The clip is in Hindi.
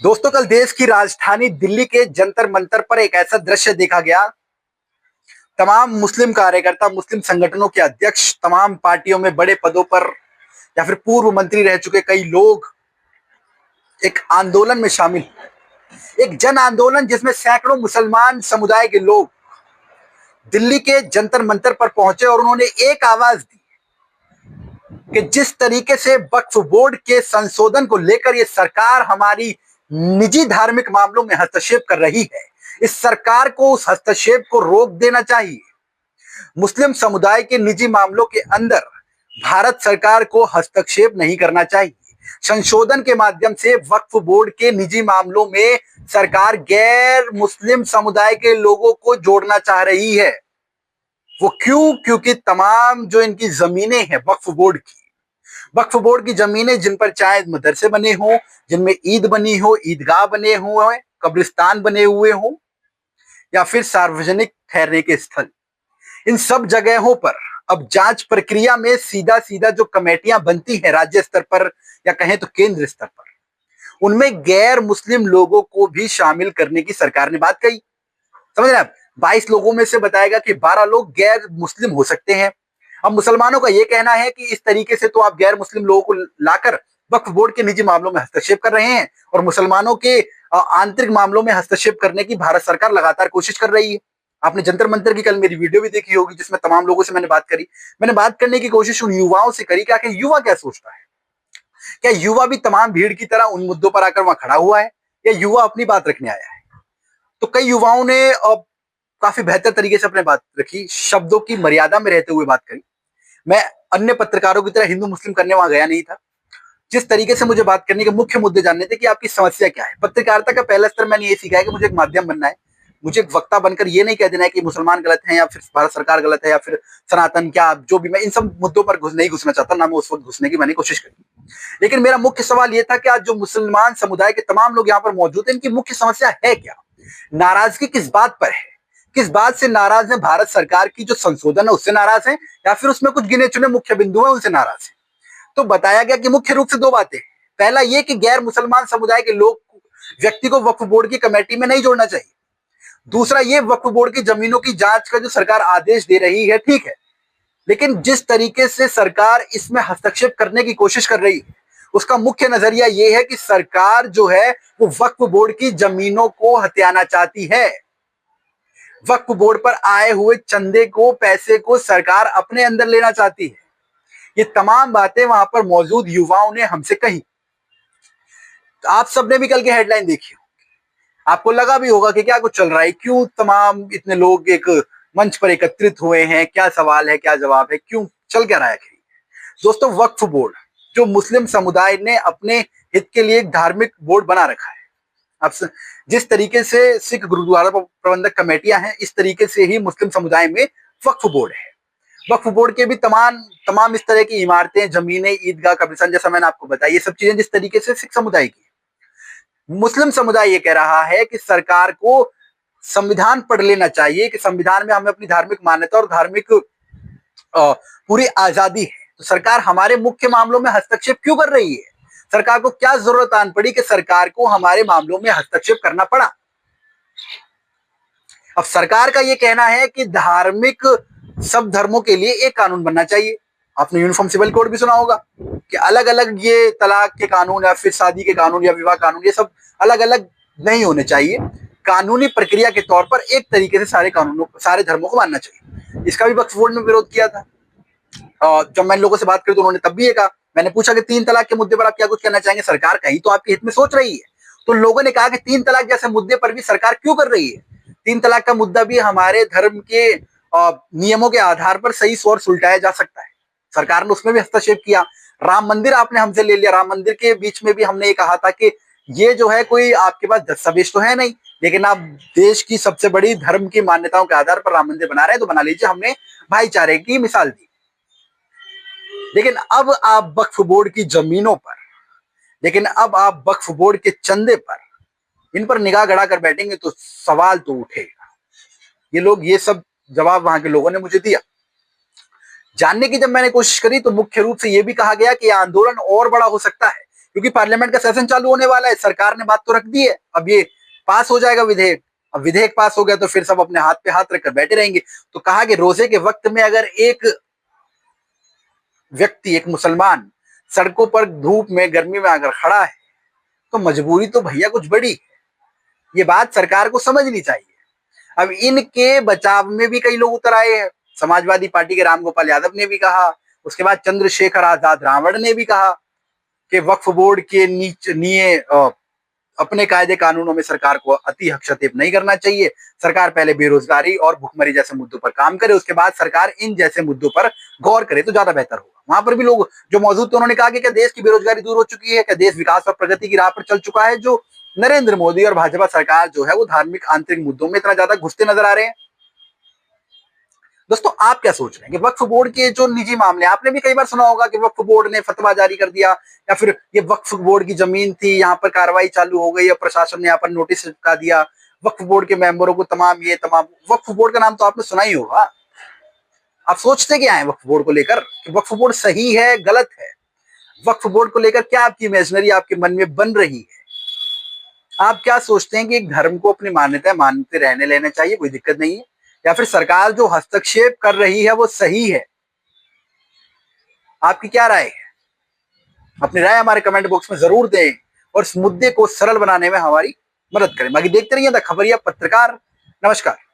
दोस्तों, कल देश की राजधानी दिल्ली के जंतर मंतर पर एक ऐसा दृश्य देखा गया। तमाम मुस्लिम कार्यकर्ता, मुस्लिम संगठनों के अध्यक्ष, तमाम पार्टियों में बड़े पदों पर या फिर पूर्व मंत्री रह चुके कई लोग एक आंदोलन में शामिल, एक जन आंदोलन जिसमें सैकड़ों मुसलमान समुदाय के लोग दिल्ली के जंतर मंतर पर पहुंचे और उन्होंने एक आवाज दी कि जिस तरीके से वक्फ बोर्ड के संशोधन को लेकर ये सरकार हमारी निजी धार्मिक मामलों में हस्तक्षेप कर रही है, इस सरकार को उस हस्तक्षेप को रोक देना चाहिए। मुस्लिम समुदाय के निजी मामलों के अंदर भारत सरकार को हस्तक्षेप नहीं करना चाहिए। संशोधन के माध्यम से वक्फ बोर्ड के निजी मामलों में सरकार गैर मुस्लिम समुदाय के लोगों को जोड़ना चाह रही है। वो क्यों? क्योंकि तमाम जो इनकी जमीनें हैं वक्फ बोर्ड की जमीनें, जिन पर चाहे मदरसे बने हों, जिनमें ईद बनी हो, ईदगाह बने हुए, कब्रिस्तान बने हुए हों या फिर सार्वजनिक ठहरने के स्थल, इन सब जगहों पर अब जांच प्रक्रिया में सीधा सीधा जो कमेटियां बनती हैं राज्य स्तर पर या कहें तो केंद्र स्तर पर, उनमें गैर मुस्लिम लोगों को भी शामिल करने की सरकार ने बात कही। समझ रहे हैं आप? 22 लोगों में से बताएगा कि 12 लोग गैर मुस्लिम हो सकते हैं। अब मुसलमानों का यह कहना है कि इस तरीके से तो आप गैर मुस्लिम लोगों को लाकर वक्फ बोर्ड के निजी मामलों में हस्तक्षेप कर रहे हैं और मुसलमानों के आंतरिक मामलों में हस्तक्षेप करने की भारत सरकार लगातार कोशिश कर रही है। आपने जंतर मंतर की कल मेरी वीडियो भी देखी होगी जिसमें तमाम लोगों से मैंने बात करी। मैंने बात करने की कोशिश उन युवाओं से करी कि आखिर युवा क्या सोचता है। क्या युवा भी तमाम भीड़ की तरह उन मुद्दों पर आकर वहां खड़ा हुआ है या युवा अपनी बात रखने आया है? तो कई युवाओं ने काफी बेहतर तरीके से अपने बात रखी, शब्दों की मर्यादा में रहते हुए बात करी। मैं अन्य पत्रकारों की तरह हिंदू मुस्लिम करने वहां गया नहीं था। जिस तरीके से मुझे बात करने के मुख्य मुद्दे जानने थे कि आपकी समस्या क्या है। पत्रकारिता का पहला स्तर मैंने ये सीखा है कि मुझे एक माध्यम बनना है, मुझे एक वक्ता बनकर ये नहीं कह देना है कि मुसलमान गलत है या फिर भारत सरकार गलत है या फिर सनातन क्या, जो भी, मैं इन सब मुद्दों पर नहीं घुसना चाहता, ना मैं उस वक्त घुसने की मैंने कोशिश करी। लेकिन मेरा मुख्य सवाल यह था कि आज जो मुसलमान समुदाय के तमाम लोग यहाँ पर मौजूद हैं, इनकी मुख्य समस्या है क्या? नाराजगी किस बात पर है? किस बात से नाराज है? भारत सरकार की जो संशोधन है उससे नाराज है या फिर उसमें कुछ गिने चुने मुख्य बिंदु हैं उनसे नाराज है? तो बताया गया कि मुख्य रूप से दो बातें। पहला ये कि गैर मुसलमान समुदाय के लोग, व्यक्ति को वक्फ बोर्ड की कमेटी में नहीं जोड़ना चाहिए। दूसरा ये, वक्फ बोर्ड की जमीनों की जांच का जो सरकार आदेश दे रही है, ठीक है, लेकिन जिस तरीके से सरकार इसमें हस्तक्षेप करने की कोशिश कर रही है उसका मुख्य नजरिया यह है कि सरकार जो है वो वक्फ बोर्ड की जमीनों को हथियाना चाहती है। वक्फ बोर्ड पर आए हुए चंदे को, पैसे को सरकार अपने अंदर लेना चाहती है। ये तमाम बातें वहां पर मौजूद युवाओं ने हमसे कही। तो आप सबने भी कल की हेडलाइन देखी, आपको लगा भी होगा कि क्या कुछ चल रहा है, क्यों तमाम इतने लोग एक मंच पर एकत्रित हुए हैं, क्या सवाल है, क्या जवाब है, क्यों चल क्या रहा है। दोस्तों, वक्फ बोर्ड जो मुस्लिम समुदाय ने अपने हित के लिए एक धार्मिक बोर्ड बना रखा है। अब जिस तरीके से सिख गुरुद्वारा प्रबंधक कमेटियां हैं, इस तरीके से ही मुस्लिम समुदाय में वक्फ बोर्ड है। वक्फ बोर्ड के भी तमाम इस तरह की इमारतें, जमीनें, ईदगाह, कब्रिस्तान, जैसा मैंने आपको बताया, ये सब चीजें जिस तरीके से सिख समुदाय की, मुस्लिम समुदाय ये कह रहा है कि सरकार को संविधान पढ़ लेना चाहिए कि संविधान में हमें अपनी धार्मिक मान्यता और धार्मिक पूरी आजादी है, तो सरकार हमारे मुख्य मामलों में हस्तक्षेप क्यों कर रही है? सरकार को क्या जरूरत आन पड़ी कि सरकार को हमारे मामलों में हस्तक्षेप करना पड़ा? अब सरकार का यह कहना है कि धार्मिक सब धर्मों के लिए एक कानून बनना चाहिए। आपने यूनिफॉर्म सिविल कोड भी सुना होगा कि अलग अलग ये तलाक के कानून या फिर शादी के कानून या विवाह कानून, ये सब अलग अलग नहीं होने चाहिए। कानूनी प्रक्रिया के तौर पर एक तरीके से सारे कानूनों, सारे धर्मों को मानना चाहिए। इसका भी वक्फ बोर्ड ने विरोध किया था। जब मैंने लोगों से बात करी तो उन्होंने तब भी ये कहा, मैंने पूछा कि 3 तलाक के मुद्दे पर आप क्या कुछ कहना चाहेंगे, सरकार कहीं तो आपके हित में सोच रही है। तो लोगों ने कहा कि 3 तलाक जैसे मुद्दे पर भी सरकार क्यों कर रही है? 3 तलाक का मुद्दा भी हमारे धर्म के नियमों के आधार पर सही स्वर सुलटाया जा सकता है। सरकार ने उसमें भी हस्तक्षेप किया। राम मंदिर आपने हमसे ले लिया, राम मंदिर के बीच में भी हमने ये कहा था कि ये जो है कोई आपके पास दस्तावेज तो है नहीं, लेकिन आप देश की सबसे बड़ी धर्म की मान्यताओं के आधार पर राम मंदिर बना रहे हैं तो बना लीजिए। हमने भाईचारे की मिसाल दी। लेकिन अब आप वक्फ बोर्ड की जमीनों पर, लेकिन अब आप वक्फ बोर्ड के चंदे पर, इन पर निगाह गड़ा कर बैठेंगे तो सवाल तो उठेगा। ये लोग, ये सब जवाब वहां के लोगों ने मुझे दिया। जानने की जब मैंने कोशिश करी तो मुख्य रूप से यह भी कहा गया कि आंदोलन और बड़ा हो सकता है क्योंकि पार्लियामेंट का सेशन चालू होने वाला है, सरकार ने बात तो रख दी है, अब ये पास हो जाएगा विधेयक। अब विधेयक पास हो गया तो फिर सब अपने हाथ पे हाथ रखकर बैठे रहेंगे। तो कहा कि रोजे के वक्त में अगर एक व्यक्ति, एक मुसलमान सड़कों पर धूप में गर्मी में अगर खड़ा है तो मजबूरी तो भैया कुछ बड़ी है। ये बात सरकार को समझनी चाहिए। अब इनके बचाव में भी कई लोग उतर आए हैं। समाजवादी पार्टी के रामगोपाल यादव ने भी कहा, उसके बाद चंद्रशेखर आजाद रावण ने भी कहा कि वक्फ बोर्ड के नीचे अपने कायदे कानूनों में सरकार को अति हस्तक्षेप नहीं करना चाहिए। सरकार पहले बेरोजगारी और भुखमरी जैसे मुद्दों पर काम करे, उसके बाद सरकार इन जैसे मुद्दों पर गौर करे तो ज्यादा बेहतर होगा। वहां पर भी लोग जो मौजूद थे उन्होंने कहा कि क्या देश की बेरोजगारी दूर हो चुकी है, क्या देश विकास और प्रगति की राह पर चल चुका है, जो नरेंद्र मोदी और भाजपा सरकार जो है वो धार्मिक आंतरिक मुद्दों में इतना ज्यादा घुसते नजर आ रहे हैं। दोस्तों आप क्या सोच रहे हैं कि वक्फ बोर्ड के जो निजी मामले, आपने भी कई बार सुना होगा कि वक्फ बोर्ड ने फतवा जारी कर दिया, या फिर ये वक्फ बोर्ड की जमीन थी, यहाँ पर कार्रवाई चालू हो गई, या प्रशासन ने यहाँ पर नोटिस चिपका दिया, वक्फ बोर्ड के मेंबरों को तमाम वक्फ बोर्ड का नाम तो आपने सुना ही होगा। आप सोचते क्या है वक्फ बोर्ड को लेकर, कि वक्फ बोर्ड सही है गलत है? वक्फ बोर्ड को लेकर क्या आपकी इमेजिनरी आपके मन में बन रही है? आप क्या सोचते हैं कि एक धर्म को अपनी मान्यता मानते रहने लेना चाहिए, कोई दिक्कत नहीं है, या फिर सरकार जो हस्तक्षेप कर रही है वो सही है? आपकी क्या राय है? अपनी राय हमारे कमेंट बॉक्स में जरूर दें और इस मुद्दे को सरल बनाने में हमारी मदद करें। बाकी देखते रहिए द खबरिया पत्रकार। नमस्कार।